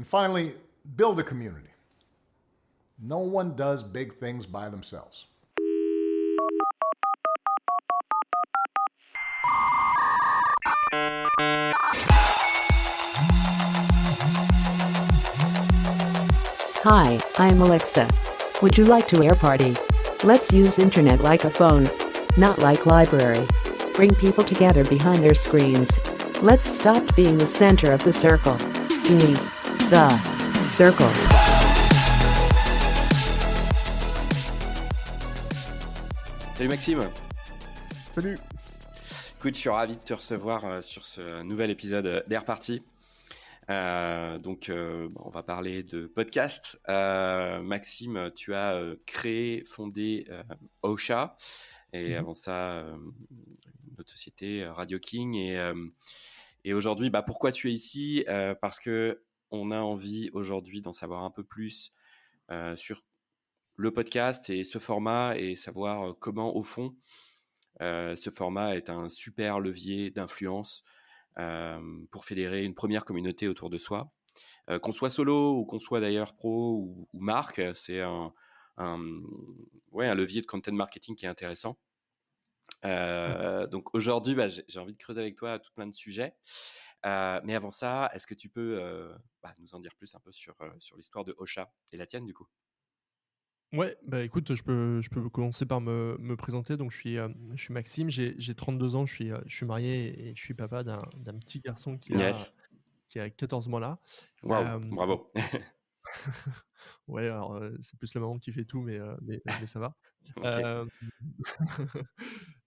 And finally, build a community. No one does big things by themselves. Hi, I'm Alexa. Would you like to air party? Let's use internet like a phone, not like library. Bring people together behind their screens. Let's stop being the center of the circle. Be the circle. Salut Maxime. Salut. Écoute, je suis ravi de te recevoir sur ce nouvel épisode d'Air Party. On va parler de podcast. Maxime, tu as créé, fondé Ocha et Mmh. avant ça, notre société Radio King. Et aujourd'hui, pourquoi tu es ici? Parce que on a envie aujourd'hui d'en savoir un peu plus sur le podcast et ce format et savoir comment, au fond, ce format est un super levier d'influence pour fédérer une première communauté autour de soi. Qu'on soit solo ou qu'on soit d'ailleurs pro ou marque, c'est un, un levier de content marketing qui est intéressant. Donc aujourd'hui, j'ai envie de creuser avec toi tout plein de sujets. Mais avant ça, est-ce que tu peux nous en dire plus un peu sur l'histoire de Ocha et la tienne du coup? Ouais, écoute, je peux commencer par me présenter. Donc je suis Maxime, j'ai 32 ans, je suis marié et je suis papa d'un petit garçon Yes. qui a 14 mois là. Waouh, Hem, bravo. ouais, alors, c'est plus la maman qui fait tout, mais ça va. Ok. Hem,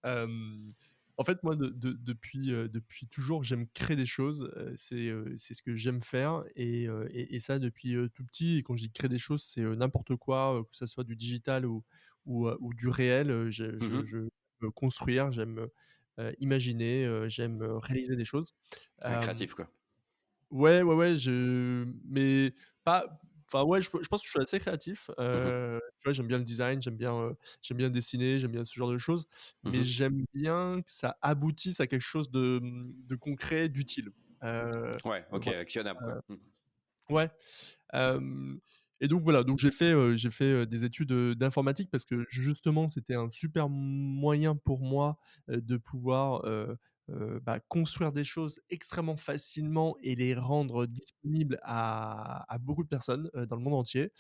hem, En fait, moi, depuis toujours, j'aime créer des choses, c'est ce que j'aime faire et ça depuis, tout petit. Et quand je dis créer des choses, c'est, n'importe quoi, que ça soit du digital ou du réel, Mhm. je construire, j'aime, imaginer, j'aime, réaliser des choses. Un Hem créatif quoi. Ouais, ouais, ouais, mais pas enfin, ouais, je pense que je suis assez créatif, Mhm. tu vois? J'aime bien le design, j'aime bien dessiner, j'aime bien ce genre de choses, mais Mhm. j'aime bien que ça aboutisse à quelque chose de concret, d'utile. Ouais, ok, Voilà, actionnable quoi. Mhm. ouais, hem et donc voilà, donc j'ai fait des études, d'informatique parce que justement, c'était un super moyen pour moi, de pouvoir, construire des choses extrêmement facilement et les rendre disponibles à beaucoup de personnes, dans le monde entier.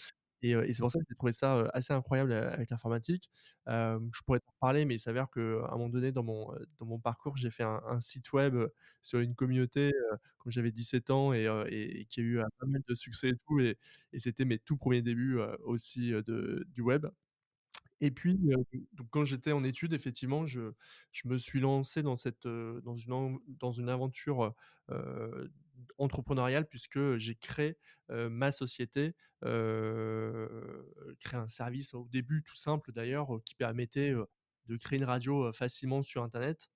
Et c'est pour ça que j'ai trouvé ça, assez incroyable, avec l'informatique. Je pourrais t'en parler, mais il s'avère qu'à un moment donné dans mon parcours, j'ai fait un site web, sur une communauté, quand j'avais 17 ans et qui a eu, pas mal de succès et tout. Et c'était mes tout premiers débuts, aussi, du web. Et puis, donc quand j'étais en études, effectivement, je me suis lancé dans dans une aventure, entrepreneuriale, puisque j'ai créé, ma société, créé un service au début tout simple d'ailleurs, qui permettait, de créer une radio, facilement sur internet.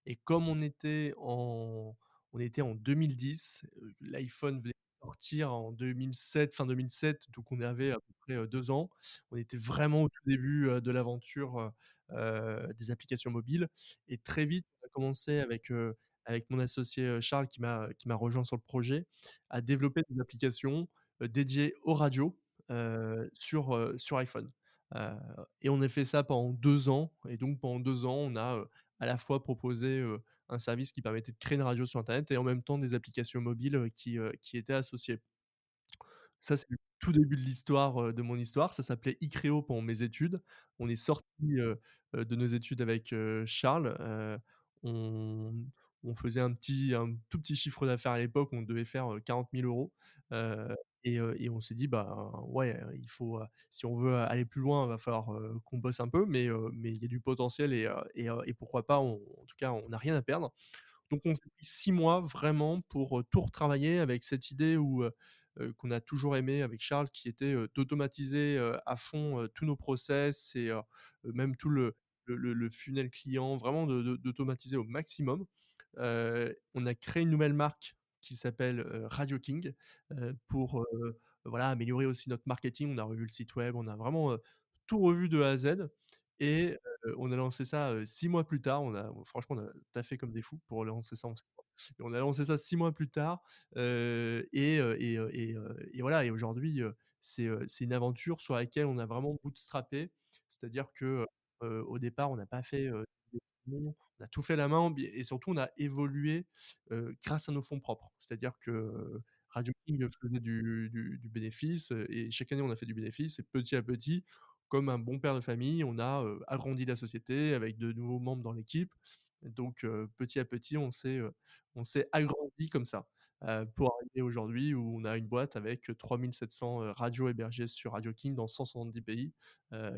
Et comme on était en 2010, l'iPhone venait de sortir en 2007, fin 2007, donc on avait à peu près, 2 ans. On était vraiment au tout début, de l'aventure, des applications mobiles. Et très vite, on a commencé avec mon associé, Charles, qui m'a rejoint sur le projet, à développer des applications, dédiées aux radios, sur iPhone. Heu et on a fait ça pendant 2 ans. Et donc pendant 2 ans, on a, à la fois proposé, un service qui permettait de créer une radio sur internet et en même temps des applications mobiles, qui étaient associées. Ça, c'est le tout début de l'histoire, de mon histoire. Ça s'appelait Icréo pendant mes études. On est sortis, de nos études avec, Charles. On on faisait un tout petit chiffre d'affaires à l'époque. On devait faire, 40 000 €. Et on s'est dit: «Bah, ouais, il faut, si on veut aller plus loin, il va falloir, qu'on bosse un peu, mais il y a du potentiel et pourquoi pas, en tout cas, on n'a rien à perdre». Donc on s'est pris 6 mois vraiment pour, tout retravailler avec cette idée qu'on a toujours aimée avec Charles, qui était, d'automatiser, à fond, tous nos process même tout le funnel client, vraiment d'automatiser au maximum. On a créé une nouvelle marque qui s'appelle, Radio King, pour, voilà, améliorer aussi notre marketing. On a revu le site web, on a vraiment, tout revu de A à Z. Et on a lancé ça, 6 mois plus tard. Franchement, on a taffé comme des fous pour lancer ça en 6 mois. et on a lancé ça 6 mois plus tard, et voilà et aujourd'hui, c'est une aventure sur laquelle on a vraiment bootstrappé. C'est-à-dire que, au départ, on n'a pas fait, on a tout fait à la main et surtout on a évolué, grâce à nos fonds propres. C'est-à-dire que, Radio King faisait du bénéfice, et chaque année on a fait du bénéfice et petit à petit, comme un bon père de famille, on a, agrandi la société avec de nouveaux membres dans l'équipe. Donc, petit à petit, on s'est agrandi comme ça, pour arriver aujourd'hui où on a une boîte avec 3 700, radios hébergées sur Radio King dans 170 pays,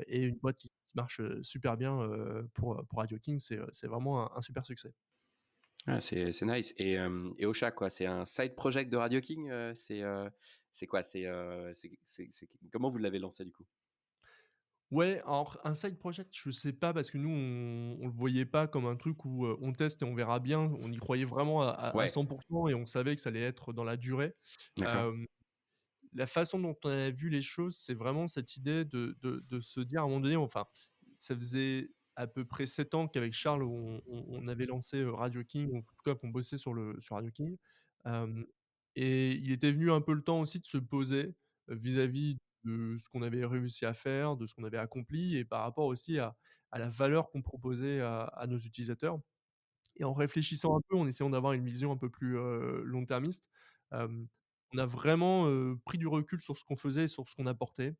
et une boîte qui marche, super bien, pour Radio King. C'est vraiment un super succès. Ah, c'est nice. Et Ocha, quoi, c'est un side project de Radio King? C'est quoi? Comment vous l'avez lancé, du coup? Ouais, alors un side project, je sais pas parce que nous on le voyait pas comme un truc où, on teste et on verra bien. On y croyait vraiment à Ouais, 100 et on savait que ça allait être dans la durée. d'accord. Hem La façon dont on a vu les choses, c'est vraiment cette idée de se dire à un moment donné, enfin, ça faisait à peu près 7 ans qu'avec Charles on avait lancé, Radio King, ou en tout cas qu'on bossait sur Radio King. Hem Et il était venu un peu le temps aussi de se poser, vis-à-vis de ce qu'on avait réussi à faire, de ce qu'on avait accompli et par rapport aussi à la valeur qu'on proposait à nos utilisateurs. Et en réfléchissant un peu, en essayant d'avoir une vision un peu plus, long-termiste, hem, on a vraiment, pris du recul sur ce qu'on faisait et sur ce qu'on apportait.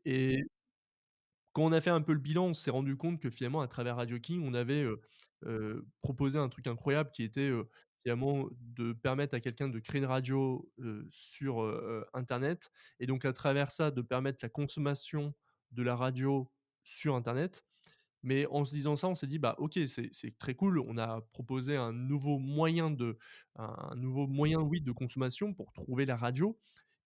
Et quand on a fait un peu le bilan, on s'est rendu compte que finalement à travers Radio King, on avait, proposé un truc incroyable qui était, finalement de permettre à quelqu'un de créer une radio, sur, internet, et donc à travers ça, de permettre la consommation de la radio sur internet. Mais en se disant ça, on s'est dit: «Bah, OK, c'est très cool». On a proposé un nouveau moyen, oui, de consommation pour trouver la radio,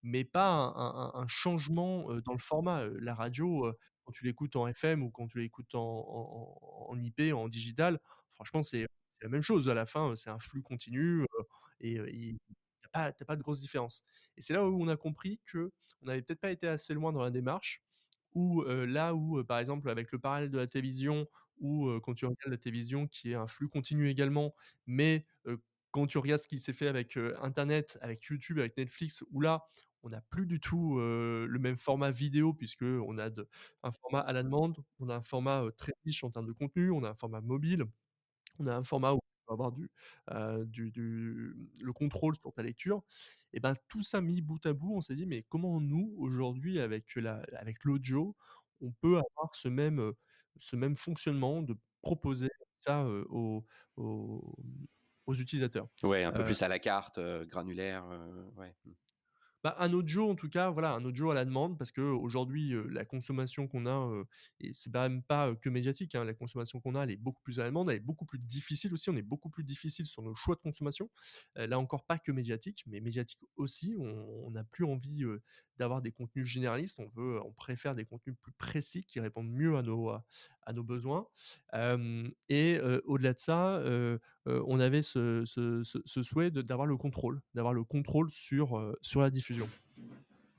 mais pas un changement, dans le format. La radio, quand tu l'écoutes en FM ou quand tu l'écoutes en IP, en digital, franchement, c'est la même chose. À la fin, c'est un flux continu, et il tu pas de grosse différence. Et c'est là où on a compris qu'on n'avait peut-être pas été assez loin dans la démarche, ou là où, par exemple, avec le parallèle de la télévision, ou quand tu regardes la télévision qui est un flux continu également, mais quand tu regardes ce qui s'est fait avec, internet, avec YouTube, avec Netflix, où là, on n'a plus du tout, le même format vidéo puisqu'on a un format à la demande, on a un format, très riche en termes de contenu, on a un format mobile. On a un format où tu peux avoir le contrôle sur ta lecture. Et ben, tout ça mis bout à bout, on s'est dit: «Mais comment nous, aujourd'hui, avec l'audio, on peut avoir ce même fonctionnement de proposer ça, aux utilisateurs?» Ouais, un peu Heu plus à la carte, granulaire, ouais. Mmh. Bah, un audio en tout cas, voilà, un audio à la demande parce qu'aujourd'hui, la consommation qu'on a, et c'est pas même pas, que médiatique, hein. La consommation qu'on a, elle est beaucoup plus à la demande, elle est beaucoup plus difficile aussi. On est beaucoup plus difficile sur nos choix de consommation. Là encore pas que médiatique, mais médiatique aussi. On n'a plus envie, d'avoir des contenus généralistes. On préfère des contenus plus précis qui répondent mieux à nos besoins. Au-delà de ça, on avait ce souhait d'avoir le contrôle sur la diffusion.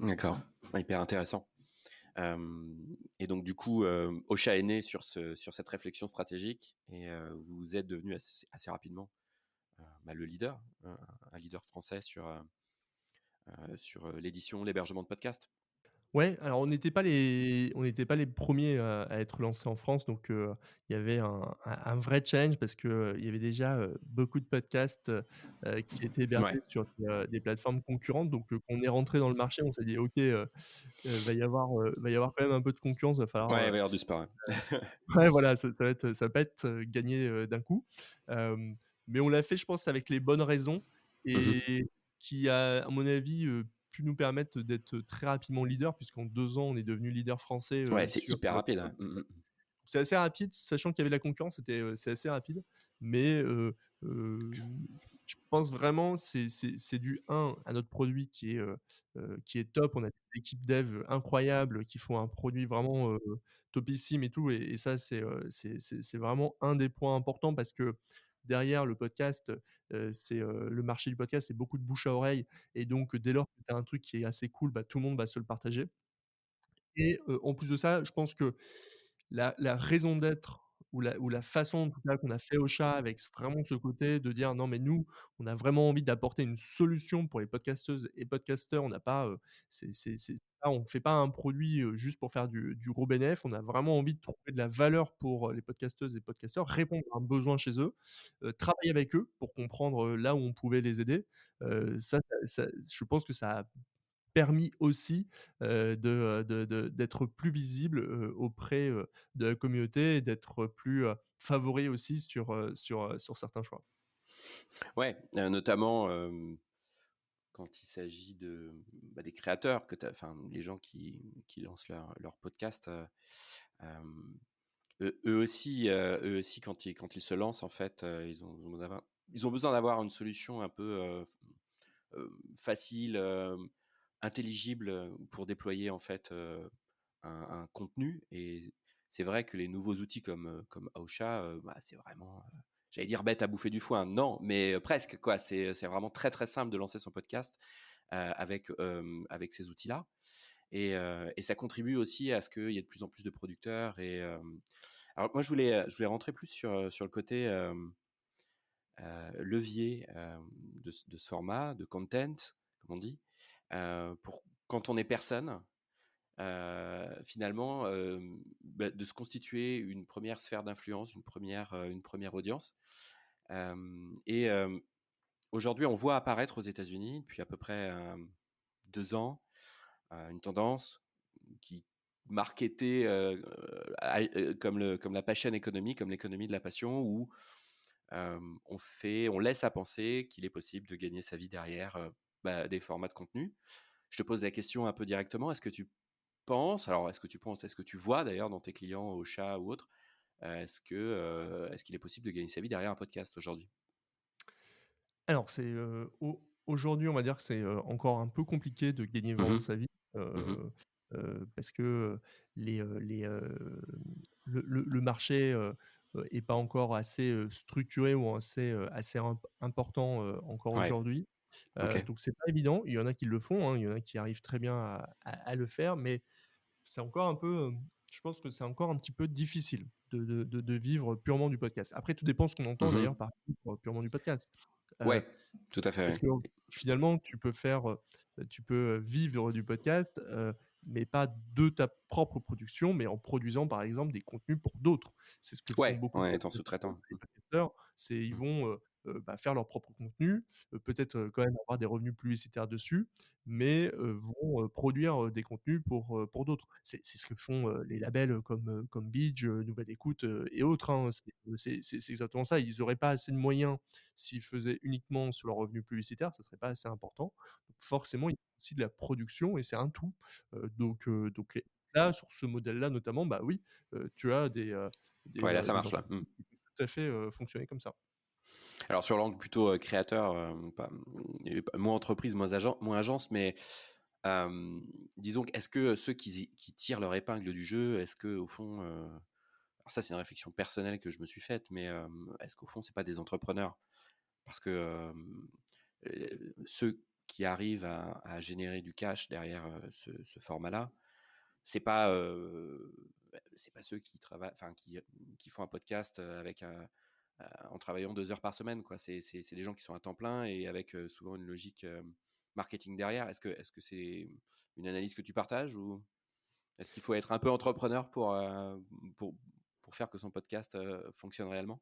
D'accord, ouais, hyper intéressant. Et donc du coup, Ocha est né sur cette réflexion stratégique et vous êtes devenu assez rapidement, le leader, un leader français sur l'édition, l'hébergement de podcasts? Ouais, alors on n'était pas les premiers à être lancés en France, donc il y avait un vrai challenge parce que, il y avait déjà, beaucoup de podcasts, qui étaient Ouais. hébergés sur des plateformes concurrentes. Donc quand on est rentré dans le marché, on s'est dit: «OK, va y avoir quand même un peu de concurrence, va falloir, Ouais, il va y avoir du sport, ouais. ouais, voilà, ça va pas être, gagné, d'un coup». Hem, mais on l'a fait, je pense, avec les bonnes raisons, Mmh. et qui a, à mon avis, pu nous permettre d'être très rapidement leader, puisqu'en 2 ans, on est devenu leader français, Ouais, c'est hyper rapide, ouais. Mmh mh. c'est assez rapide, sachant qu'il y avait de la concurrence, c'est assez rapide. Mais je pense vraiment c'est dû à notre produit qui est top. On a des équipes dev incroyables qui font un produit vraiment, topissime et tout, et ça c'est vraiment un des points importants parce que derrière le podcast, le marché du podcast, c'est beaucoup de bouche à oreille, et donc dès lors que tu as un truc qui est assez cool, bah, tout le monde va se le partager. Et en plus de ça, je pense que la raison d'être ou la façon en tout cas qu'on a fait Ocha avec vraiment ce côté de dire: «Non mais nous, on a vraiment envie d'apporter une solution pour les podcasteuses et podcasteurs». On n'a pas, c'est pas on fait pas un produit, juste pour faire du gros bénéf. On a vraiment envie de trouver de la valeur pour, les podcasteuses et podcasteurs, répondre à un besoin chez eux, travailler avec eux pour comprendre, là où on pouvait les aider. Ça je pense que ça a permis aussi, d'être plus visible, auprès, de la communauté et d'être plus, favori aussi sur certains choix. Ouais, notamment, quand il s'agit des créateurs que tu enfin, les gens qui lancent leur podcast, eux aussi quand ils se lancent en fait, ils ont besoin d'avoir une solution un peu, facile, intelligible, pour déployer en fait, un contenu. Et c'est vrai que les nouveaux outils comme Aosha, c'est vraiment, j'allais dire bête à bouffer du foin, non, mais presque quoi. C'est vraiment très, très simple de lancer son podcast, avec ces outils-là. Et ça contribue aussi à ce qu'il y ait de plus en plus de producteurs. Alors moi je voulais rentrer plus sur le côté, levier, de ce format, de content, comme on dit, pour quand on est personne, finalement, de se constituer une première sphère d'influence, une première audience. Aujourd'hui, on voit apparaître aux États-Unis depuis à peu près 2 ans, une tendance qui marketée, comme la passion economy, comme l'économie de la passion, où on laisse à penser qu'il est possible de gagner sa vie derrière, des formats de contenu. Je te pose la question un peu directement. Est-ce que tu vois d'ailleurs dans tes clients au chat ou autres, est-ce qu'il est possible de gagner sa vie derrière un podcast aujourd'hui? Alors c'est, aujourd'hui, on va dire que c'est, encore un peu compliqué de gagner vraiment Mmh. sa vie, Mmh. parce que, les, le marché, est pas encore assez, structuré ou assez important, encore Ouais, aujourd'hui. OK. Donc c'est pas évident. Il y en a qui le font, hein, il y en a qui arrivent très bien à le faire, mais c'est encore un peu, je pense que c'est encore un petit peu difficile de vivre purement du podcast. Après tout dépend ce qu'on entend d'ailleurs Mmh. par vivre purement du podcast. Heu, Ouais, tout à Parce fait, que ouais. finalement tu peux, vivre du podcast, mais pas de ta propre production, mais en produisant par exemple des contenus pour d'autres. C'est ce que font Ouais, beaucoup en étant sous-traitant. les podcasteurs, c'est ils vont, faire leur propre contenu, peut-être, quand même avoir des revenus publicitaires dessus, mais, vont, produire, des contenus pour d'autres. C'est ce que font, les labels, comme Binge, Nouvelle Écoute, et autres, hein. C'est exactement ça. Ils auraient pas assez de moyens s'ils faisaient uniquement sur leurs revenus publicitaires, ça serait pas assez important. Donc forcément, il y a aussi de la production et c'est un tout. Donc là, sur ce modèle-là notamment, bah oui, tu as Ouais, là, ça des marche là. entreprises Mmh. qui peuvent tout à fait, fonctionner comme ça. Alors sur l'angle plutôt, créateur, et moins entreprise, moins agence, mais disons que est-ce que ceux qui tirent leur épingle du jeu, est-ce qu'au fond, alors ça c'est une réflexion personnelle que je me suis faite, mais est-ce qu'au fond c'est pas des entrepreneurs? Parce que ceux qui arrivent à générer du cash derrière, ce format-là, c'est pas, c'est pas ceux qui travaillent, enfin qui font un podcast, en travaillant 2 heures par semaine, quoi. C'est des gens qui sont à temps plein et avec, souvent une logique, marketing derrière. Est-ce que c'est une analyse que tu partages, ou est-ce qu'il faut être un peu entrepreneur pour pour faire que son podcast, fonctionne réellement?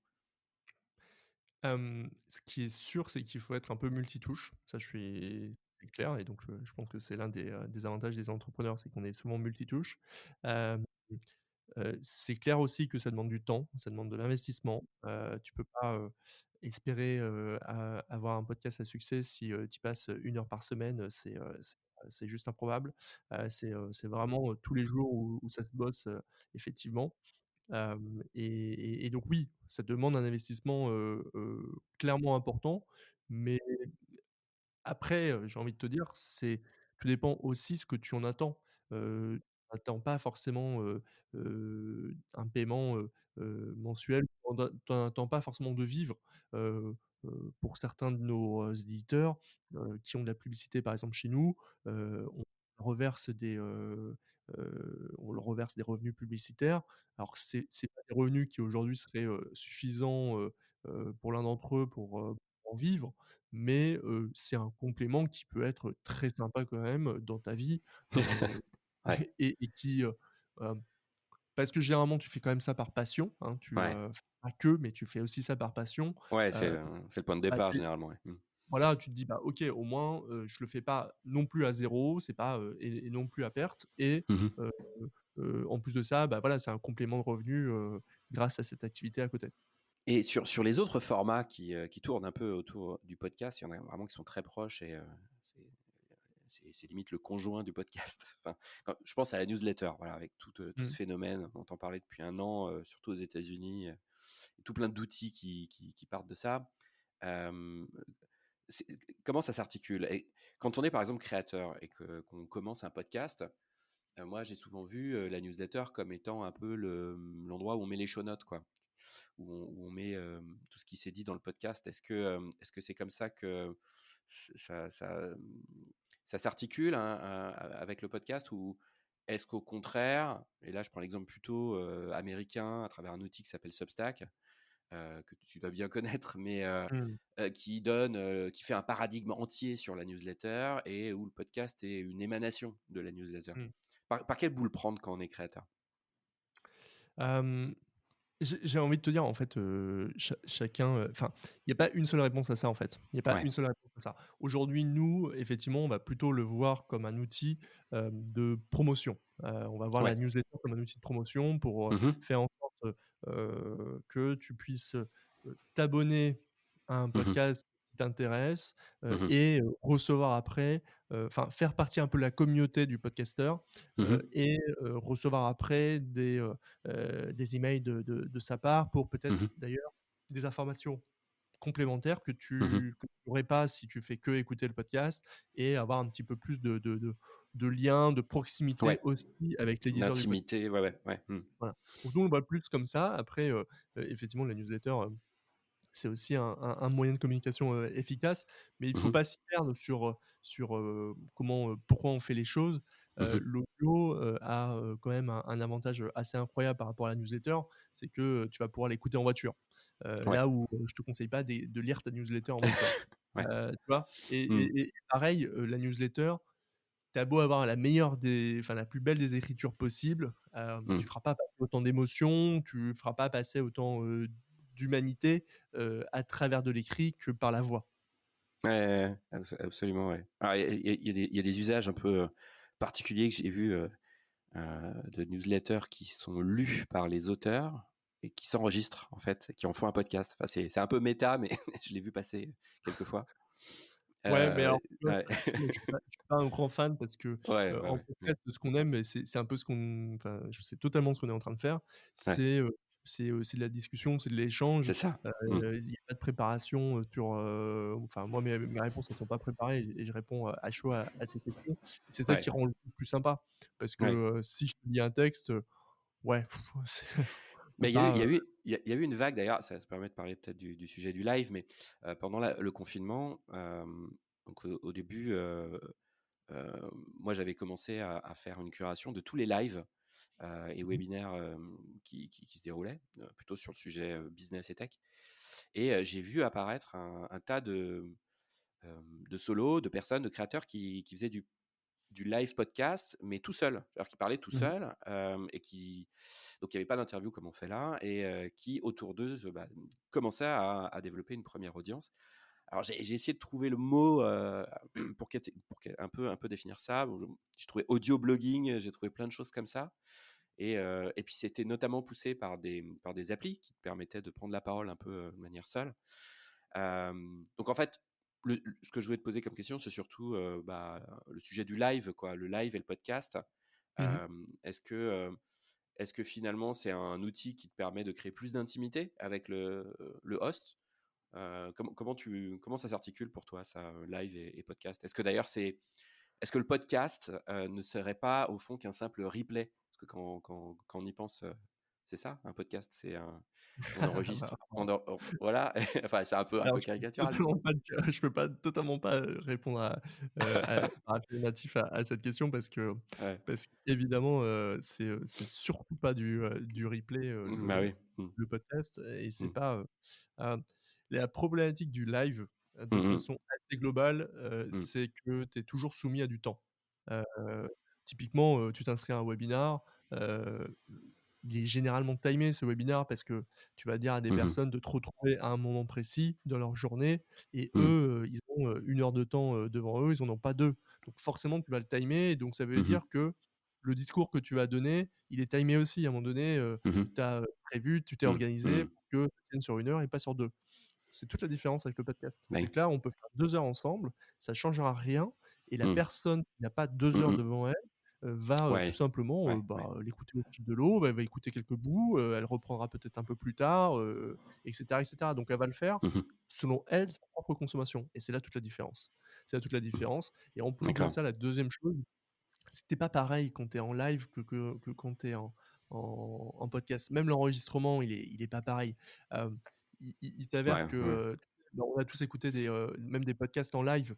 Ce qui est sûr, c'est qu'il faut être un peu multitouche. Ça, c'est clair et donc je pense que c'est l'un des avantages des entrepreneurs, c'est qu'on est souvent multitouche. Hem C'est clair aussi que ça demande du temps, ça demande de l'investissement. Tu peux pas, espérer, avoir un podcast à succès si, tu y passes, 1 heure par semaine, c'est juste improbable. C'est vraiment, tous les jours où ça se bosse, effectivement. Et donc oui, ça demande un investissement, clairement important, mais après, j'ai envie de te dire, tout dépend aussi ce que tu en attends. Tu attends pas forcément, un paiement, mensuel, tu en attends pas forcément de vivre. Pour certains de nos, éditeurs, qui ont de la publicité par exemple chez nous, on reverse on leur reverse des revenus publicitaires. Alors c'est pas des revenus qui aujourd'hui seraient, suffisants, pour l'un d'entre eux pour en vivre, mais c'est un complément qui peut être très sympa quand même dans ta vie, heu Ouais, et qui, hem parce que généralement tu fais quand même ça par passion, hein, ouais, pas que, mais tu fais aussi ça par passion. ouais, Heu, c'est le point de bah, départ tu généralement, ouais. Mmh. voilà, tu te dis: «Bah, OK, au moins, je le fais pas non plus à zéro, c'est pas, et non plus à perte» et Mmh. heu en plus de ça, bah, voilà, c'est un complément de revenu, grâce à cette activité à côté. Et sur les autres formats qui tournent un peu autour du podcast, il y en a vraiment qui sont très proches et c'est c'est limite le conjoint du podcast. Enfin, je pense à la newsletter, voilà, avec tout ce Mmh. phénomène dont on parlait depuis un an, surtout aux États-Unis, et tout plein d'outils qui partent de ça. Euh, c'est- Comment ça s'articule? Et quand on est par exemple créateur et qu'on commence un podcast, moi j'ai souvent vu la newsletter comme étant un peu l'endroit où on met les show notes, quoi, où on met tout ce qui s'est dit dans le podcast. Est-ce que c'est comme ça que ça, ça, euh, ça s'articule, hein, avec le podcast, ou est-ce qu'au contraire, et là je prends l'exemple plutôt américain à travers un outil qui s'appelle Substack, que tu dois bien connaître, mais Mmh. qui fait un paradigme entier sur la newsletter et où le podcast est une émanation de la newsletter. Mmh. Par quelle boule prendre quand on est créateur? Hem j'ai envie de te dire, en fait, chacun, enfin, il y a pas une seule réponse à ça, en fait. Il y a pas Ouais, une seule réponse à ça. Aujourd'hui, nous, effectivement, on va plutôt le voir comme un outil, de promotion. On va voir la ouais. newsletter comme un outil de promotion pour, Mhm, faire en sorte, que tu puisses, t'abonner à un mhm, podcast qui t'intéresse, mhm, et recevoir après, enfin, faire partie un peu de la communauté du podcasteur, mhm, et recevoir après des emails de sa part pour peut-être mhm, d'ailleurs des informations complémentaires que mhm. tu n'aurais pas si tu fais que écouter le podcast et avoir un petit peu plus de lien, de proximité Ouais, aussi avec l'éditeur du podcast. d'intimité, ouais, ouais, ouais. Mm. Voilà. Donc nous, on le voit plus comme ça. Après, effectivement, la newsletter, c'est aussi un moyen de communication, efficace, mais il faut Mhm, pas s'y perdre sur, comment, pourquoi on fait les choses. mhm. L'audio, a, quand même un avantage, assez incroyable par rapport à la newsletter, c'est que, tu vas pouvoir l'écouter en voiture. Ouais, Là où, je te conseille pas de lire ta newsletter en voiture. ouais. Tu vois? Et Mm, et et pareil, la newsletter, tu as beau avoir la meilleure des enfin, la plus belle des écritures possibles, tu mm. feras pas passer autant d'émotions, tu feras pas passer autant, d'humanité, à travers de l'écrit que par la voix. Ouais, ouais, ouais, absolument, ouais. Alors, il y a des usages un peu particuliers que j'ai vus, de newsletters qui sont lus par les auteurs et qui s'enregistrent, en fait, qui en font un podcast. Enfin, c'est un peu méta, mais je l'ai vu passer quelques fois. Ouais, mais alors, tu vois, Ouais. ça, je suis pas un grand fan parce que, Ouais, ouais, en ouais. Mm. podcast, ce qu'on aime et c'est un peu ce qu'on enfin, je sais totalement ce qu'on est en train de faire, Ouais, c'est de la discussion, c'est de l'échange, c'est ça. Mm. il y a pas de préparation, sur, enfin, moi, mes réponses, elles sont pas préparées et je réponds, à chaud à tes questions. C'est ça Ouais, qui rend le truc plus sympa parce que, ouais. si je te lis un texte, ouais, c'est on peut Mais il y a eu, il pas, y a eu, il y a eu une vague d'ailleurs. Ça permet de parler peut-être du sujet du live, mais pendant le confinement, donc au début, moi j'avais commencé à faire une curation de tous les lives et mmh webinaires qui se déroulaient, plutôt sur le sujet business et tech. Et j'ai vu apparaître un tas de solos, de personnes, de créateurs qui faisaient du live podcast, mais tout seul. C'est-à-dire qui parlaient tout mh. seul et qui. Donc il n'y avait pas d'interview comme on fait là, et qui, autour d'eux, commençaient à développer une première audience. Alors j'ai essayé de trouver le mot pour un peu définir ça. Bon, j'ai trouvé audio blogging, j'ai trouvé plein de choses comme ça. Et puis c'était notamment poussé par des applis qui te permettaient de prendre la parole un peu de manière seule. Donc en fait, ce que je voulais te poser comme question, c'est surtout le sujet du live, quoi, le live et le podcast. Mmh. Est-ce que finalement c'est un outil qui te permet de créer plus d'intimité avec le host? Comment ça s'articule pour toi, ça, live et podcast? Est-ce que d'ailleurs est-ce que le podcast ne serait pas au fond qu'un simple replay? Parce que quand on y pense, C'est ça, un podcast, on Bah, enregistre, voilà. Enfin, c'est un alors peu je peux caricatural, mais totalement pas dire je peux pas totalement pas, répondre par affirmatif à cette question ouais. parce qu'évidemment, c'est surtout pas du replay, Bah oui. Mmh. le podcast et c'est Mmh. pas, heu, la problématique du live, de Mmh mh. façon assez globale, Mmh. c'est que tu es toujours soumis à du temps. Heu, typiquement, tu t'inscris à un webinar, heu, il est généralement timé ce webinar parce que tu vas dire à des Mmh mh. personnes de te retrouver à un moment précis dans leur journée et Mmh. eux, ils ont, 1 heure de temps, devant eux, ils en ont pas 2. Donc forcément, tu vas le timer et donc ça veut Mmh mh. dire que le discours que tu vas donner, il est timé aussi. À un moment donné, Mmh mh. tu as, prévu, tu t'es Mmh. organisé Mmh. pour que ça tienne sur 1 heure et pas sur 2. C'est toute la différence avec le podcast. Bah C'est oui. que là, on peut faire 2 heures ensemble, ça changera rien et la Mmh. personne qui n'a pas 2 Mmh heures mh. devant elle, va, tout Ouais. simplement, Ouais, ouais. l'écouter au fil de l'eau, elle va écouter quelques bouts, elle reprendra peut-être un peu plus tard, et cetera. Donc elle va le faire Mmh mh. selon elle, sa propre consommation et c'est là toute la différence. C'est là toute la différence et en plus de D'accord. ça, la deuxième chose, c'était pas pareil quand tu es en live que quand tu es en podcast. Même l'enregistrement, il est pas pareil. Hem, il s'avère Ouais, que, ouais. bah, on a tous écouté même des podcasts en live.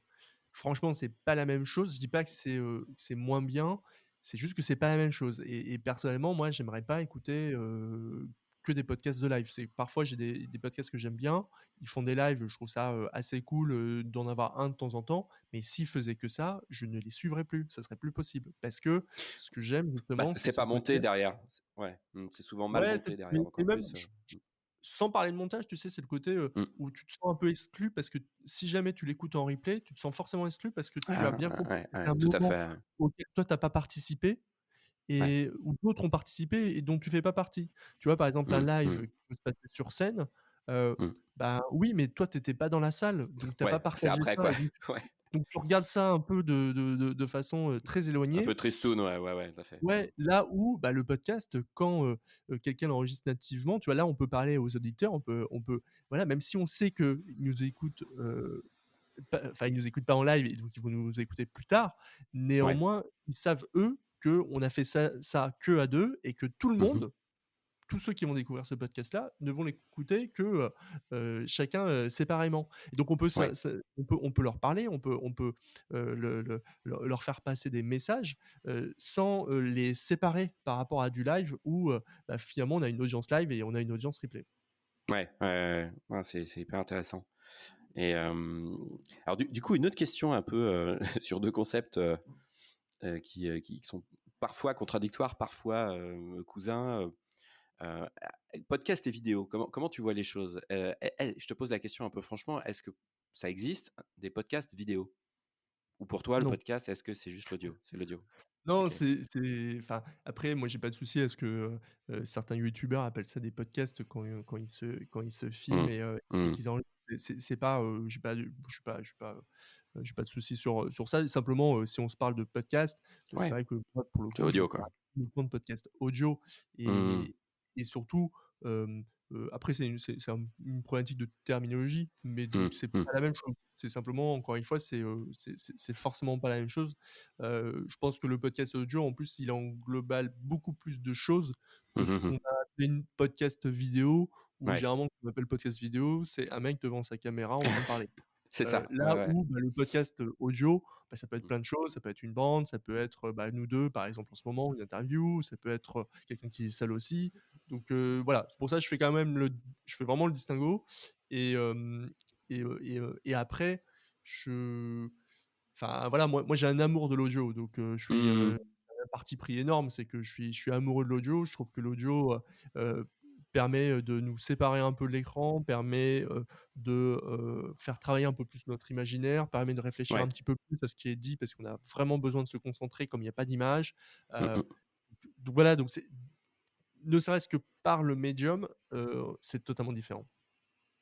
Franchement, c'est pas la même chose. Je dis pas que c'est moins bien, c'est juste que c'est pas la même chose et personnellement, moi, j'aimerais pas écouter, que des podcasts de live. C'est parfois, j'ai des podcasts que j'aime bien, ils font des lives, je trouve ça, assez cool, d'en avoir un de temps en temps, mais s'ils faisaient que ça, je ne les suivrais plus, ça serait plus possible. Parce que ce que j'aime Bah, justement, c'est c'est ce pas monté côté derrière. Ouais. Mmh, c'est souvent mal ouais, c'est monté mais derrière, mais encore même plus, sans parler de montage, tu sais, c'est le côté, mmh. où tu te sens un peu exclu parce que si jamais tu l'écoutes en replay, tu te sens forcément exclu parce que tu as Ah, bien compris ouais, que c'était ouais, un tout à moment fait, auquel toi tu as pas participé ouais. et où d'autres ont participé et dont tu fais pas partie. Tu vois, par exemple, un Mmh, mmh, live qui peut se passer sur scène, heu, mmh. bah, oui, mais toi tu étais pas dans la salle, donc tu as pas Ouais, c'est partagé après, ça quoi. et donc Ouais. donc tu regardes ça un peu de façon, très Un éloignée. peu tristoun, ouais, ouais, ouais, tout à fait. Mmh. Ouais, là où, bah, le podcast, quand, quelqu'un l'enregistre nativement, tu vois, là, on peut parler aux auditeurs, on peut voilà, même si on sait qu'ils nous écoutent, pas enfin, ils nous écoutent pas en live et donc ils vont nous écouter plus tard. Ouais. Néanmoins, ils savent, eux, qu'on a fait ça qu'à 2 et que tout le Mmh mh. monde, tous ceux qui vont découvrir ce podcast-là ne vont l'écouter que, chacun, séparément et donc on peut Ouais. on peut leur parler, on peut, leur faire passer des messages, sans, les séparer par rapport à du live où, bah, finalement on a une audience live et on a une audience replay. Ouais, ouais, ouais, ouais. Ouais, c'est hyper intéressant et alors du coup, une autre question un peu, sur 2 concepts, qui sont parfois contradictoires, parfois, cousins, podcast et vidéo. Comment tu vois les choses? Je te pose la question un peu franchement, est-ce que ça existe, des podcasts vidéo? Ou pour toi, le Non. podcast, est-ce que c'est juste l'audio? C'est l'audio? Non, OK. c'est enfin, après moi j'ai pas de souci à ce que, certains youtubeurs appellent ça des podcasts quand ils se filment Mmh. et Mmh. qu'ils enregistrent. C'est pas, j'ai pas de souci sur ça. Simplement, si on se parle de podcast, c'est Ouais, vrai que moi pour le c'est coup, je audio, quoi. parle uniquement de podcast audio Mmh. et surtout, hem, après c'est une problématique de terminologie, mais Mmh. donc c'est Mmh. pas la même chose. C'est simplement encore une fois, c'est forcément pas la même chose. Je pense que le podcast audio, en plus, il englobe beaucoup plus de choses que Mmh ce mh, qu'on mmh. a appelé une podcast vidéo, où Ouais, généralement, ce qu'on appelle podcast vidéo, c'est un mec devant sa caméra en train de parler. c'est ça. Ouais, Là ouais. où, bah, le podcast, audio, bah, ça peut être Mmh. plein de choses, ça peut être une bande, ça peut être, bah, nous 2 par exemple en ce moment, une interview, ça peut être, quelqu'un qui est seul aussi. Donc voilà, c'est pour ça que je fais vraiment le distinguo et hem et après je enfin voilà, moi j'ai un amour de l'audio donc Mmh. j'ai un parti pris énorme, c'est que je suis amoureux de l'audio. Je trouve que l'audio, permet, de nous séparer un peu de l'écran, permet, de, faire travailler un peu plus notre imaginaire, permet de réfléchir un Ouais. petit peu plus à ce qui est dit parce qu'on a vraiment besoin de se concentrer comme il y a pas d'image. Mmh Heu, mh. donc voilà, donc c'est ne serait-ce que par le médium, c'est totalement différent.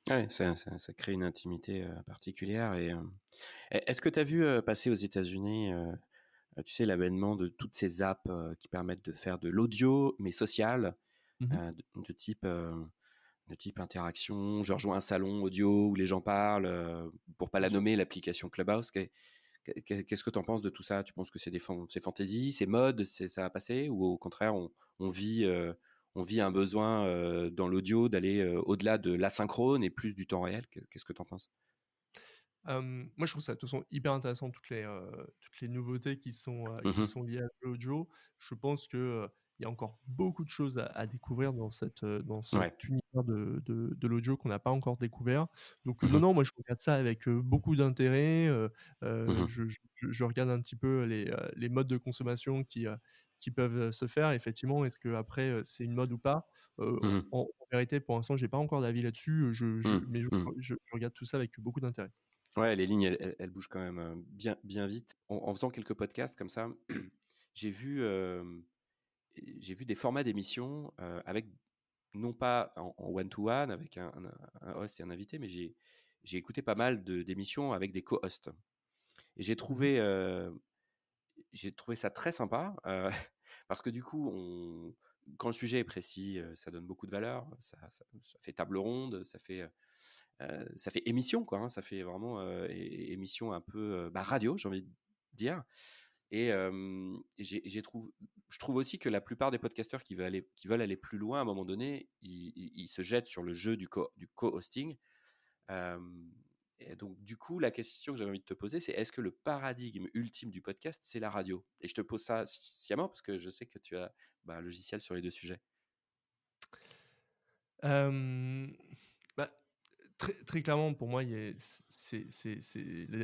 Ouais, ça crée une intimité, particulière et est-ce que tu as vu, passer aux États-Unis, tu sais, l'avènement de toutes ces apps, qui permettent de faire de l'audio, mais social, Mmh mh. de type interaction? Je rejoins un salon audio où les gens parlent, pour pas la nommer, l'application Clubhouse. Qu'est-ce que tu en penses de tout ça? Tu penses que c'est fantaisie, c'est mode, ça va passer ou au contraire on vit, on vit un besoin dans l'audio d'aller au-delà de l'asynchrone et plus du temps réel. Qu'est-ce que tu en penses? Moi, je trouve ça de toute façon hyper intéressant toutes les nouveautés qui Mhm, sont liées à l'audio. Je pense que, il y a encore beaucoup de choses à découvrir dans cet ouais. univers de l'audio qu'on n'a pas encore découvert. Donc, non, Mhm, non, moi je regarde ça avec, beaucoup d'intérêt, mhm, je regarde un petit peu les modes de consommation qui peuvent, se faire. Effectivement, est-ce qu'après, c'est une mode ou pas? mhm, En vérité, pour l'instant, j'ai pas encore d'avis là-dessus, mhm, mais mhm. je regarde tout ça avec beaucoup d'intérêt. Ouais, les lignes, elles bougent quand même bien, bien vite. En faisant quelques podcasts comme ça, j'ai vu, j'ai vu des formats d'émissions avec, non pas en one-to-one, avec un host et un invité, mais j'ai écouté pas mal d'émissions avec des co-hosts. Et Mmh. j'ai trouvé ça très sympa, parce que du coup, quand le sujet est précis, ça donne beaucoup de valeur, ça fait table ronde, ça fait émission, quoi, hein, ça fait vraiment émission un peu bah, radio, j'ai envie de dire. Je trouve aussi que la plupart des podcasteurs qui veulent aller plus loin à un moment donné, ils se jettent sur le jeu du co-hosting. Euh, et donc, du coup, la question que j'avais envie de te poser, c'est est-ce que le paradigme ultime du podcast, c'est la radio? Et je te pose ça sciemment parce que je sais que tu as bah, un logiciel sur les deux sujets. Hem, Bah, très clairement, pour moi, il y a c'est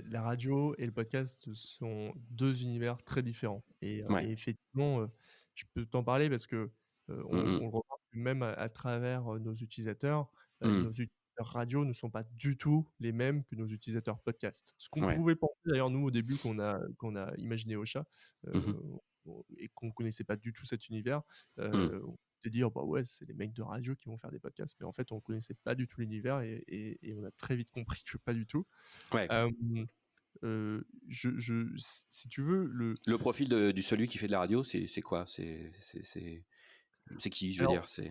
la radio et le podcast sont 2 univers très différents Ouais. et effectivement, je peux t'en parler parce que, on Mm, le remarque même à travers, nos utilisateurs. Nos mm, utilisateurs radio ne sont pas du tout les mêmes que nos utilisateurs podcast. Ce qu'on mm. Ouais. pouvait penser d'ailleurs nous au début qu'on a imaginé Ocha, Mhm, et qu'on connaissait pas du tout cet univers, mm. on s'est dit: «Oh bah ouais, c'est les mecs de radio qui vont faire des podcasts». Mais en fait, on connaissait pas du tout l'univers et on a très vite compris que pas du tout. Ouais. Hem, si tu veux, Le profil du celui qui fait de la radio, c'est quoi? C'est qui, je veux alors dire?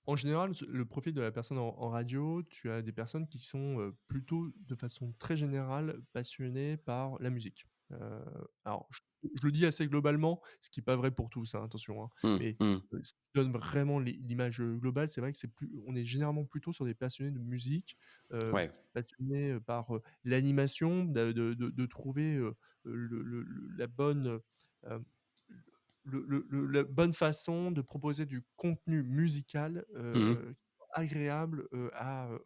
en général, le profil de la personne en radio, tu as des personnes qui sont, plutôt de façon très générale passionnées par la musique. Alors je le dis assez globalement, ce qui est pas vrai pour tous, hein, attention, hein, Mm, mais, mm. ce qui donne vraiment l'image, globale, c'est vrai que on est généralement plutôt sur des passionnés de musique, Ouais. passionnés, par, l'animation, de trouver, la bonne, hem la bonne façon de proposer du contenu musical, Mhm, agréable,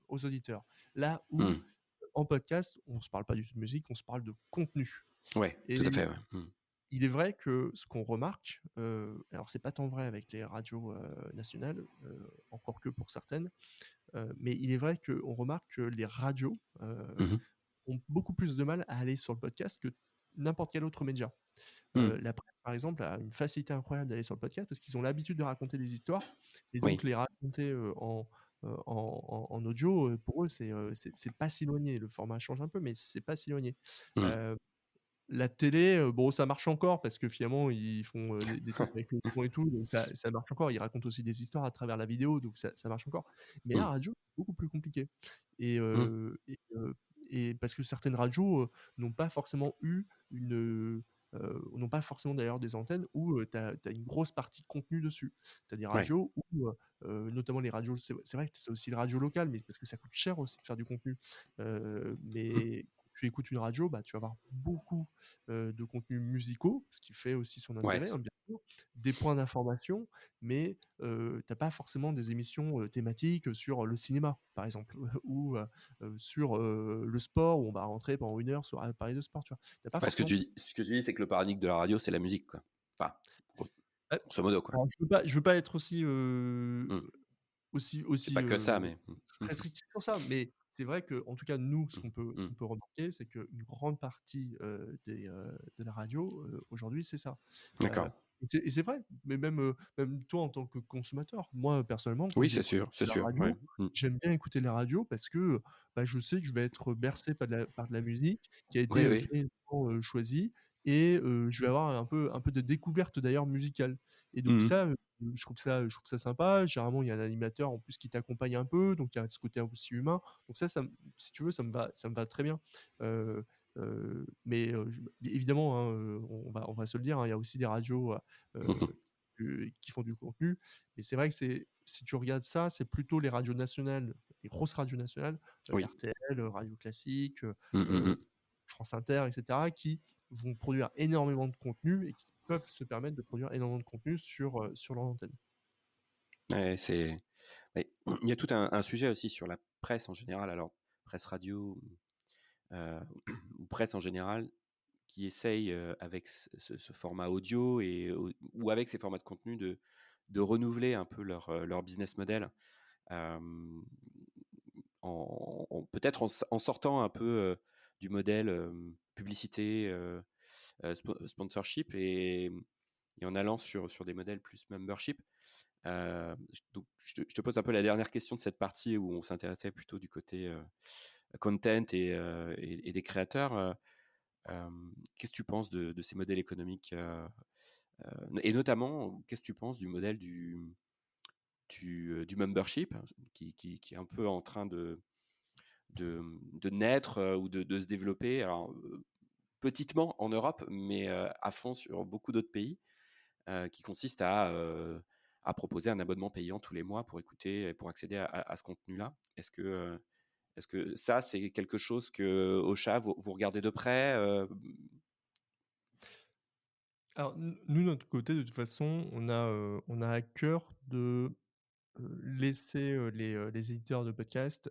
aux auditeurs. Là où, mm. en podcast, on se parle pas du tout de musique, on se parle de contenu Ouais, tout à et fait. Ouais. Mm. il est vrai que ce qu'on remarque, alors c'est pas tant vrai avec les radios, nationales, encore que pour certaines, mais il est vrai qu'on remarque que les radios, Mhm, ont beaucoup plus de mal à aller sur le podcast que n'importe quel autre média. mm. La presse, par exemple, a une facilité incroyable d'aller sur le podcast parce qu'ils ont l'habitude de raconter des histoires et donc Oui. les raconter, en audio, pour eux, c'est pas si éloigné. Le format change un peu, mais c'est pas si éloigné. Mm. Heu, la télé, bon, ça marche encore parce que finalement, ils font, des trucs avec le son et tout, donc ça marche encore. Ils racontent aussi des histoires à travers la vidéo, donc ça marche encore. Mais la Mm. radio, c'est beaucoup plus compliqué et Mm. et parce que certaines radios, n'ont pas forcément eu n'ont pas forcément d'ailleurs des antennes où, tu as une grosse partie contenu dessus. Tu as des Ouais. radios où, notamment les radios, c'est vrai que c'est aussi le radio local, mais parce que ça coûte cher aussi de faire du contenu. Mm. Mais quand tu écoutes une radio, bah, tu vas avoir beaucoup, de contenus musicaux, ce qui fait aussi son Ouais. intérêt, hein, bien sûr, des points d'information, mais tu as pas forcément des émissions, thématiques sur le cinéma, par exemple, ou sur, le sport où on va rentrer pendant 1 heure sur parler de sport, tu vois? Tu as pas Ouais, forcément ce que tu dis, c'est que le paradigme de la radio, c'est la musique, quoi. Enfin, gros- Heu, grosso modo, quoi. alors je veux pas être aussi, Mm. C'est aussi, pas que ça, mais. Mm. restrictif sur ça, mais c'est vrai qu'en tout cas, nous, ce Mm. Mm. qu'on peut remarquer, c'est qu'une grande partie, de la radio, aujourd'hui, c'est ça. Heu D'accord. et c'est vrai, mais même toi en tant que consommateur, moi, personnellement, quand Oui, j'écoute c'est la sûr. Ouais. radio, Mm. j'aime bien écouter la radio parce que, bah, je sais que je vais être bercé par de la musique qui a été, Oui, oui. soigneusement, choisie et je vais avoir un peu de découverte d'ailleurs musicale et donc Mm. ça, je trouve ça sympa. Généralement, il y a un animateur en plus qui t'accompagne un peu, donc il y a ce côté aussi humain. Donc ça me si tu veux, ça me va très bien. Heu mais je évidemment, hein, on va se le dire, hein, il y a aussi des radios, heu, qui font du contenu. Mais c'est vrai que si tu regardes ça, c'est plutôt les radios nationales, les grosses radios nationales, Oui. RTL, Radio Classique, Mmh, mmh, heu, mmh. France Inter et cetera, qui vont produire énormément de contenu et qui peuvent se permettre de produire énormément de contenu sur leur antenne. Ouais, ouais. Il y a tout un sujet aussi sur la presse en général, alors presse radio, heu, ou presse en général, qui essaye, avec ce format audio ou avec ces formats de contenu de renouveler un peu leur business model, hem, peut-être en sortant un peu, du modèle, publicité, sponsorship et en allant sur des modèles plus membership. Donc je te pose un peu la dernière question de cette partie où on s'intéressait plutôt du côté, content et des créateurs. Qu'est-ce que tu penses de ces modèles économiques, et notamment, qu'est-ce que tu penses du modèle du membership qui est un peu en train de naître, ou de se développer, alors, petitement en Europe, mais à fond sur beaucoup d'autres pays, qui consiste à proposer un abonnement payant tous les mois pour écouter et pour accéder à ce contenu-là. Est-ce que ça, c'est quelque chose que Ocha, vous regardez de près? Alors nous, de notre côté, de toute façon, on a à cœur de, laisser, les éditeurs de podcasts,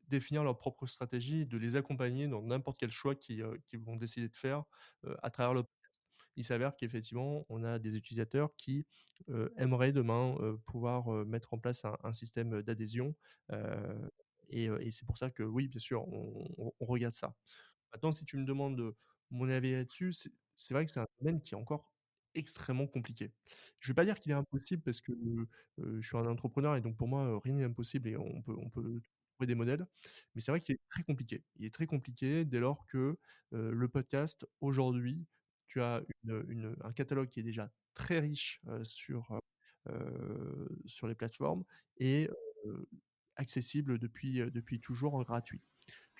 définir leur propre stratégie, de les accompagner dans n'importe quel choix qu'ils vont décider de faire, à travers le podcast. Il s'avère qu'effectivement, on a des utilisateurs qui, aimeraient demain, pouvoir, mettre en place un système d'adhésion, heu et c'est pour ça que oui, bien sûr, on regarde ça. Maintenant, si tu me demandes, mon avis là-dessus, c'est vrai que c'est un domaine qui est encore extrêmement compliqué. Je ne vais pas dire qu'il est impossible parce que, je suis un entrepreneur et donc pour moi, rien n'est impossible et on peut trouver des modèles. Mais c'est vrai qu'il est très compliqué. Il est très compliqué dès lors que, le podcast aujourd'hui, tu as un catalogue qui est déjà très riche, sur les plateformes et accessible depuis toujours, gratuit.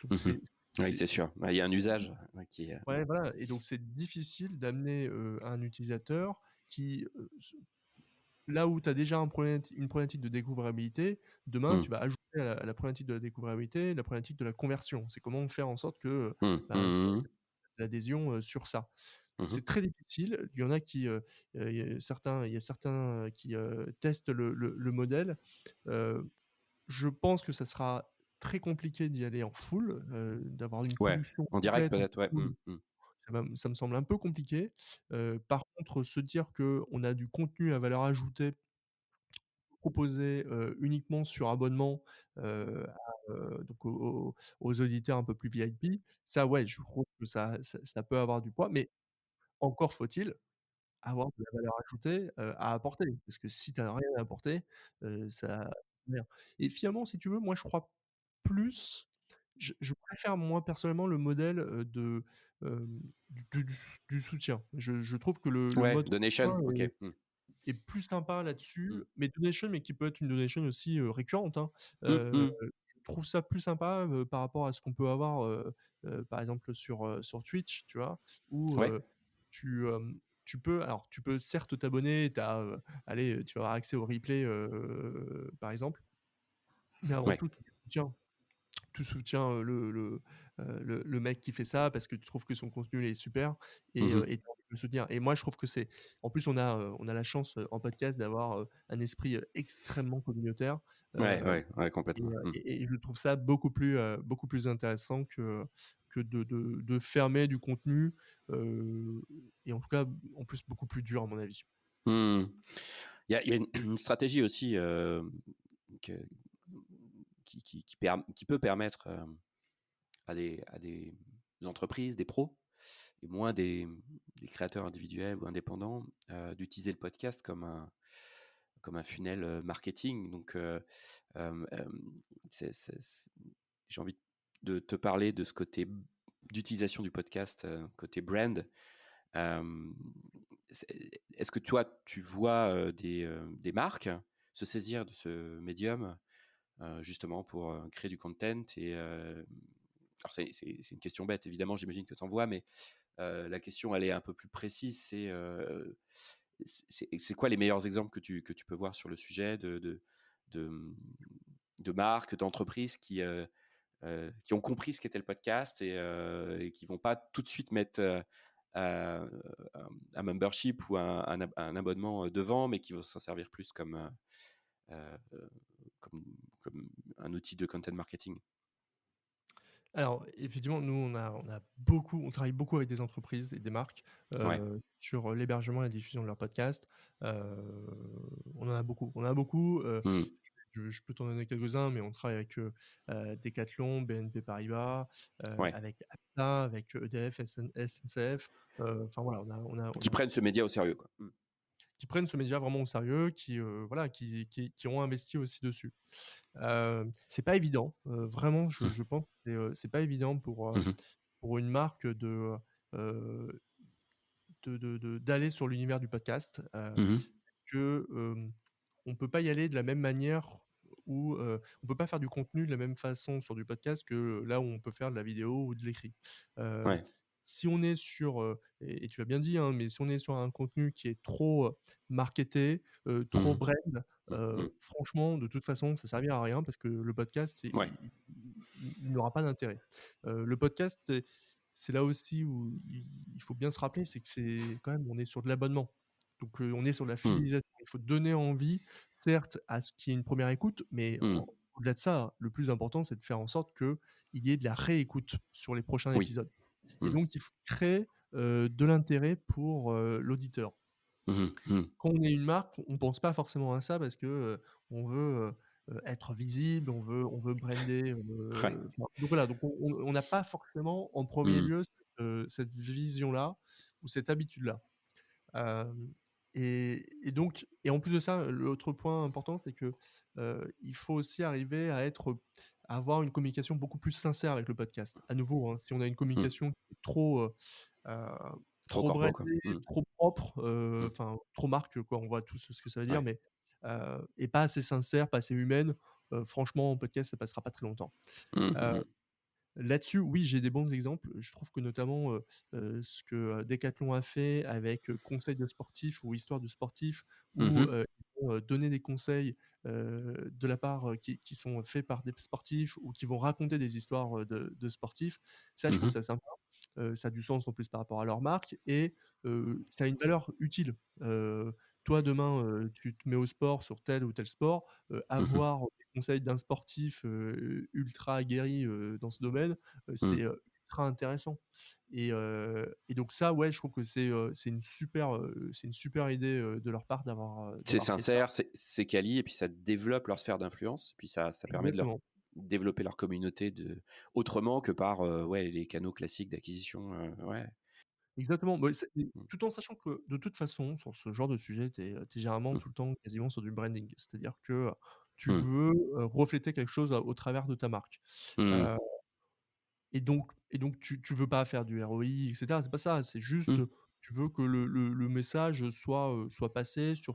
Donc Mmh. c'est Oui, c'est c'est sûr. Ouais, il y a un usage, ouais, qui est, Ouais, voilà et donc c'est difficile d'amener, un utilisateur qui, là où tu as déjà une problématique de découvrabilité, demain mmh. tu vas ajouter à la problématique de la découvrabilité, la problématique de la conversion. C'est comment faire en sorte que, Mmh. ben, Mmh. l'adhésion, sur ça. Donc Mmh. c'est très difficile. Il y en a qui, il y a certains, qui, testent le modèle. Heu, je pense que ça sera très compliqué d'y aller en full, d'avoir une Ouais, production en direct complète en peut-être, ouais. Mmh. full. Mmh. Ça me semble un peu compliqué. Par contre, se dire qu'on a du contenu à valeur ajoutée proposé, uniquement sur abonnement, donc aux auditeurs un peu plus VIP, ça ouais, je trouve que ça peut avoir du poids, mais encore faut-il avoir de la valeur ajoutée, à apporter. Parce que si tu as rien à apporter, ça rien et finalement, si tu veux, moi je crois plus je préfère moi personnellement le modèle, du soutien. Je trouve que le Ouais, mode donation, soutien OK. est Mmh. est plus sympa Mmh. là-dessus, mais donation, mais qui peut être une donation aussi, récurrente, hein. Mmh. Mmh. Je trouve ça plus sympa, par rapport à ce qu'on peut avoir, par exemple sur Twitch, tu vois? Où, Ouais, tu peux certes t'abonner, tu as, allez, tu vas avoir accès au replay, par exemple, mais avant ouais. tout, tu soutiens, le mec qui fait ça parce que tu trouves que son contenu il est super Mmh mh. et tu as envie de le soutenir et moi je trouve que c'est en plus on a la chance, en podcast d'avoir, un esprit, extrêmement communautaire, Ouais, heu ouais, ouais, complètement. Mmh. et je trouve ça beaucoup plus intéressant que de fermer du contenu, heu et en tout cas, en plus beaucoup plus dur à mon avis. Mmh. Il y a une stratégie aussi, que qui peut permettre, à des entreprises, des pros et moins des créateurs individuels ou indépendants, d'utiliser le podcast comme un funnel, marketing. Donc, c'est j'ai envie de te parler de ce côté d'utilisation du podcast, côté brand. Hem, est-ce que toi, tu vois, des marques se saisir de ce médium, justement pour, créer du content alors c'est une question bête évidemment, j'imagine que tu en vois, mais la question elle est un peu plus précise, c'est, c'est quoi les meilleurs exemples que tu peux voir sur le sujet de, mmh, de marques, d'entreprises qui ont compris ce qu'était le podcast et qui vont pas tout de suite mettre un un membership ou un abonnement devant, mais qui vont s'en servir plus euh, euh, comme, comme un outil de content marketing. Alors, effectivement, nous, on travaille beaucoup avec des entreprises et des marques, Ouais. sur l'hébergement et la diffusion de leurs podcasts. On en a beaucoup. On en a beaucoup, Mm. je peux t'en donner quelques-uns, mais on travaille avec, Decathlon, BNP Paribas, Ouais. avec AXA, avec EDF, SNCF, enfin voilà, Qui prennent ce média au sérieux, quoi. Mm. qui prennent ce média vraiment au sérieux, voilà, qui ont investi aussi dessus. C'est pas évident, vraiment, Mm. je pense que c'est pas évident Mhm. pour une marque heu, d'aller sur l'univers du podcast, Mhm. que, on peut pas y aller de la même manière ou, on peut pas faire du contenu de la même façon sur du podcast que là où on peut faire de la vidéo ou de l'écrit. Hem, Ouais. Si on est sur, et tu l'as bien dit, hein, mais si on est sur un contenu qui est trop, marketé, trop Mhm. brand, Mhm. franchement, de toute façon, ça servira à rien parce que le podcast, Ouais. il n'aura pas d'intérêt. Le podcast, c'est là aussi où il faut bien se rappeler, c'est que c'est quand même on est sur de l'abonnement. Donc, on est sur de la Mm. fidélisation. Il faut donner envie, certes, à ce qu'il y ait une première écoute, mais Mm. au-delà de ça, le plus important, c'est de faire en sorte qu'il y ait de la réécoute sur les prochains Oui. épisodes. Et Mm. donc il faut créer, de l'intérêt pour, l'auditeur. Mhm. Mhm. Quand on est une marque, on pense pas forcément à ça parce que, on veut, être visible, on veut brander, enfin, donc voilà, donc on n'a pas forcément en premier Mm. lieu cette vision-là ou cette habitude-là. Hem et en plus de ça, l'autre point important, c'est que, il faut aussi arriver à avoir une communication beaucoup plus sincère avec le podcast. À nouveau, hein, si on a une Mm. communication qui est trop, heu, Trop trop corpo, quoi. brandée, Mm. trop propre, Mm. enfin trop marque quoi, on voit tous ce que ça veut dire, Ouais. mais et pas assez sincère, pas assez humaine, franchement en podcast, ça passera pas très longtemps. Heu Mhm. Là-dessus, oui, j'ai des bons exemples. Je trouve que notamment, ce que, Decathlon a fait avec, conseils de sportifs ou histoire de sportifs où, Mhm. ils vont, donner des conseils, de la part, qui sont faits par des sportifs ou qui vont raconter des histoires, de sportifs. Ça, je trouve Mhm. ça sympa. Ça a du sens en plus par rapport à leur marque et ça a une valeur utile. Toi demain, tu te mets au sport sur tel ou tel sport, Mhm. avoir des conseils d'un sportif, ultra aguerri, dans ce domaine, c'est, Mm. ultra intéressant et donc ça, ouais, je trouve que c'est une super idée, de leur part C'est d'avoir fait ça. sincère, c'est quali, et puis ça développe leur sphère d'influence, puis ça permet de leur Exactement. développer leur communauté autrement que par ouais, les canaux classiques d'acquisition. Ouais. Exactement, bah, Mm. tout en sachant que de toute façon, sur ce genre de sujet, tu es généralement Mm. tout le temps quasiment sur du branding. C'est-à-dire que, tu Mm. veux, refléter quelque chose au travers de ta marque. Mm. Heu et donc tu veux pas faire du ROI et cetera, c'est pas ça, c'est juste, Mm. tu veux que le message soit passé sur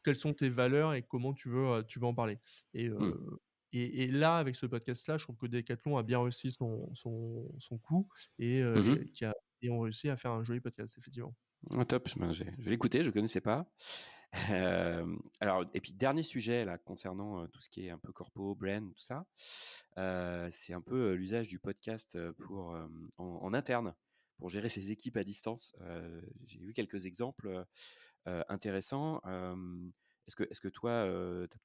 quelles sont tes valeurs et comment tu veux en parler et Mm. là, avec ce podcast-là, je trouve que Decathlon a bien réussi son coup Mhm. et ont réussi à faire un joli podcast, effectivement. Ah, top, ben, je vais l'écouter, je ne connaissais pas. Alors, et puis dernier sujet là concernant tout ce qui est un peu corpo, brand, tout ça, c'est un peu l'usage du podcast pour en interne pour gérer ses équipes à distance. J'ai vu quelques exemples intéressants. Est-ce que toi,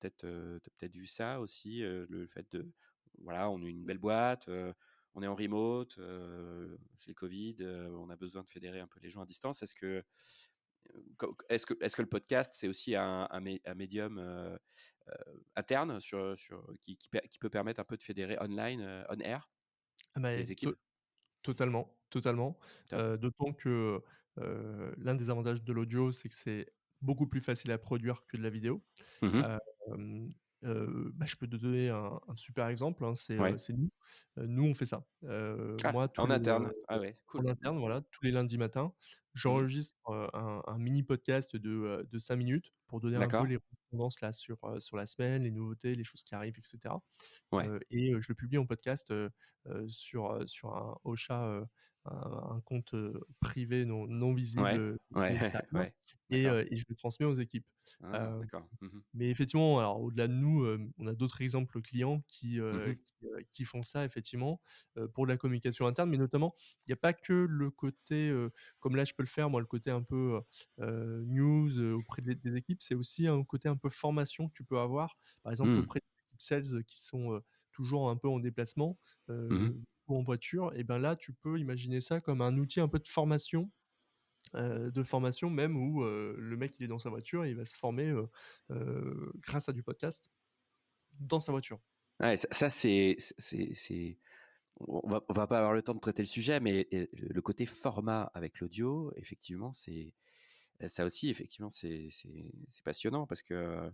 t'as peut-être vu ça aussi, le fait de voilà, on est une belle boîte, on est en remote, c'est le Covid, on a besoin de fédérer un peu les gens à distance. Est-ce que le podcast, c'est aussi un médium interne qui peut permettre un peu de fédérer online, on air, Ah bah, les équipes? totalement, totalement, Top. d'autant que, l'un des avantages de l'audio, c'est que c'est beaucoup plus facile à produire que de la vidéo. Mhm. Hem, bah, je peux te donner un super exemple, hein, Ouais. c'est nous. Nous, on fait ça. Ah, Moi, tous en les, interne. Ah ouais, en cool. interne, voilà, tous les lundis matins, Mhm. j'enregistre, un mini podcast de 5 minutes pour donner un peu D'accord. les tendances là sur la semaine, les nouveautés, les choses qui arrivent et cetera. Ouais. Et je le publie en podcast, sur un Ocha, un compte, privé non visible, Ouais, ouais, d'Instagram ouais, d'accord. et je le transmets aux équipes. Ah, Heu d'accord. Mmh. mais effectivement, alors au-delà de nous, on a d'autres exemples clients Mmh. qui font ça effectivement, pour de la communication interne, mais notamment, il y a pas que le côté, comme là je peux le faire moi, le côté un peu, news, auprès des équipes, c'est aussi un côté un peu formation que tu peux avoir. Par exemple Mmh. auprès des équipes sales qui sont, toujours un peu en déplacement, Mmh. ou en voiture et ben là, tu peux imaginer ça comme un outil un peu de formation même où, le mec il est dans sa voiture et il va se former, grâce à du podcast dans sa voiture. Ouais, ça c'est on va pas avoir le temps de traiter le sujet, mais le côté format avec l'audio, effectivement, c'est ça aussi, effectivement, c'est passionnant parce que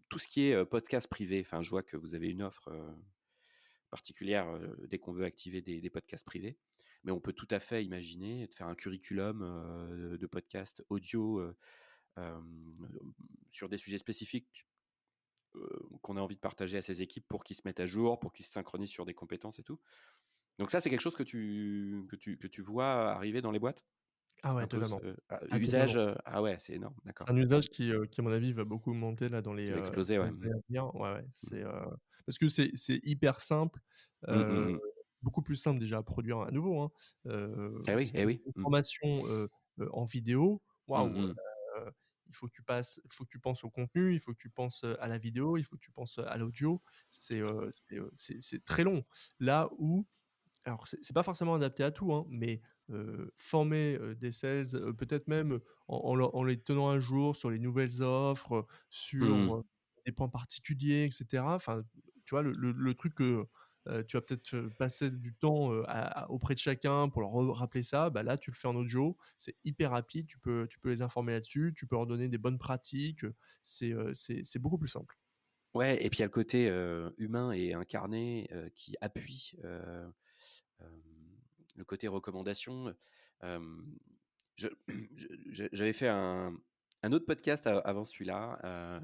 tout ce qui est podcast privé, enfin, je vois que vous avez une offre particulière dès qu'on veut activer des podcasts privés, mais on peut tout à fait imaginer de faire un curriculum de podcast audio euh, sur des sujets spécifiques qu'on a envie de partager à ses équipes pour qu'ils se mettent à jour, pour qu'ils se synchronisent sur des compétences et tout. Donc ça, c'est quelque chose que tu vois arriver dans les boîtes? Ah ouais, Un peu totalement. Ah usage, totalement. ah ouais, c'est énorme, C'est d'accord. un usage qui à mon avis va beaucoup monter là Qui va exploser, dans ouais. les années à venir. Ouais, ouais, Mmh. parce que c'est hyper simple, Mmh, mmh, heu, mmh. beaucoup plus simple déjà à produire à nouveau, hein. Eh oui, C'est eh oui. une Mmh. formation, en vidéo, Mmh, waouh, mmh. il faut que tu penses au contenu, il faut que tu penses, à la vidéo, il faut que tu penses, à l'audio. C'est très long. Là où alors c'est pas forcément adapté à tout, hein, mais former, des sales, peut-être même, en les tenant à jour sur les nouvelles offres, Mmh. sur, des points particuliers et cetera. Enfin, tu vois le truc que, tu vas peut-être, passer du temps, auprès de chacun pour leur rappeler ça, bah, là tu le fais en audio, c'est hyper rapide, tu peux les informer là-dessus, tu peux leur donner des bonnes pratiques, c'est beaucoup plus simple. Ouais, et puis il y a le côté humain et incarné qui appuie hem, le côté recommandation. Hem, je j'avais fait un autre podcast avant celui-là,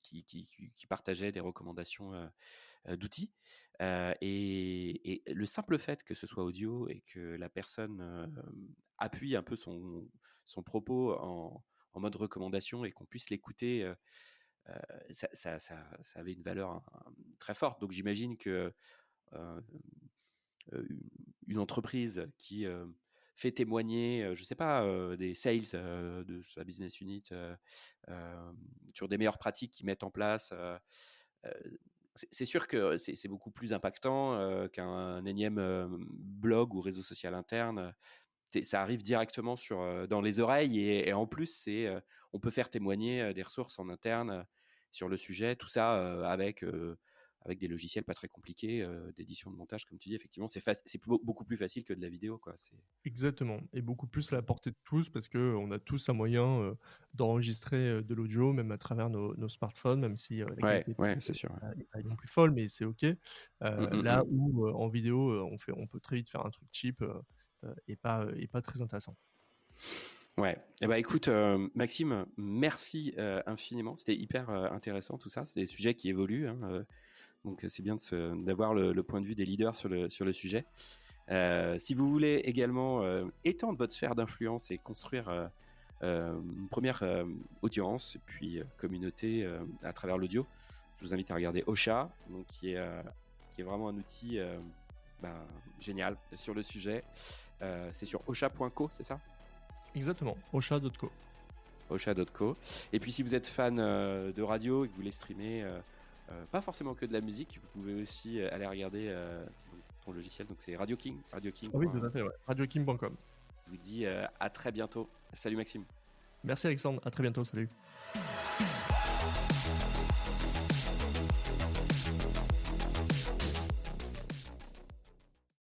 qui partageait des recommandations d'outils. Et le simple fait que ce soit audio et que la personne appuie un peu son propos en mode recommandation et qu'on puisse l'écouter, ça avait une valeur très forte. Donc j'imagine que euh, une entreprise qui fait témoigner, je sais pas, des sales de sa business unit euh, sur des meilleures pratiques qu'ils mettent en place. Euh, c'est sûr que c'est beaucoup plus impactant qu'un énième blog ou réseau social interne. Ça arrive directement dans les oreilles et en plus, on peut faire témoigner des ressources en interne sur le sujet, tout ça avec des logiciels pas très compliqués d'édition de montage, comme tu dis. Effectivement, c'est beaucoup plus facile que de la vidéo, quoi. Exactement et beaucoup plus à la portée de tous parce qu'on a tous un moyen, d'enregistrer, de l'audio même à travers nos smartphones, même si, la Ouais, qualité ouais, c'est sûr. Ouais. est pas non plus folle, mais c'est OK. Mm, mm, Là mm. où, en vidéo, on peut très vite faire un truc cheap, et pas très intéressant. Ouais. Eh ben, écoute, Maxime, merci infiniment. C'était hyper intéressant tout ça. C'est des sujets qui évoluent, hein, donc c'est bien d'avoir le point de vue des leaders sur le sujet. Si vous voulez également étendre votre sphère d'influence et construire une première audience et puis communauté à travers l'audio, je vous invite à regarder Ocha, donc qui est vraiment un outil bah, génial sur le sujet. C'est sur ocha.co, c'est ça? Exactement, Ocha.co. Ocha.co. Et puis si vous êtes fan de radio et que vous voulez streamer, pas forcément que de la musique, vous pouvez aussi aller regarder ton logiciel. Donc c'est Radio King. C'est Radio King. Ah oui, tout à fait, ouais. radioking.com. Je vous dis à très bientôt. Salut Maxime. Merci Alexandre, à très bientôt, salut.